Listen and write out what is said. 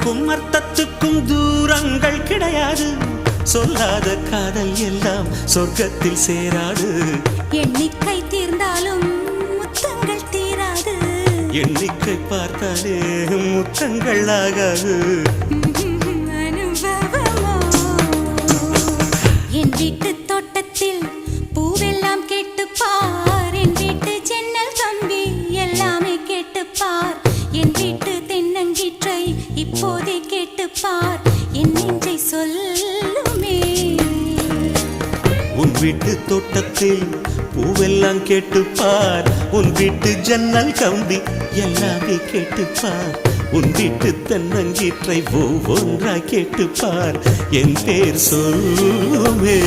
அர்த்தத்துக்கும் அர்த்தத்துக்கும் தூரங்கள் கிடையாது. சொல்லாத காதல் எல்லாம் சொர்க்கத்தில் சேராது. எண்ணிக்கை தீர்ந்தாலும் முத்தங்கள் தீராது. எண்ணிக்கை பார்த்தாலே முத்தங்கள் ஆகாது. என் வீட்டு தோட்டத்தில் பூவெல்லாம் கேட்டுப்பார். என் வீட்டு ஜன்னல் கம்பி எல்லாமே கேட்டுப்பார். என் வீட்டு தென்னங்கீற்றை இப்போதே கேட்டுப்பார். என் நெஞ்சை சொல்லுமே. உன் வீட்டு தோட்டத்தில் பூவெல்லாம் கேட்டுப்பார். உன் வீட்டு ஜன்னல் கம்பி எல்லாமே கேட்டுப்பார். உன் வீட்டு தென்னங்கீற்றை ஒவ்வொன்றா கேட்டுப்பார். என் பேர் சொல்லுமே.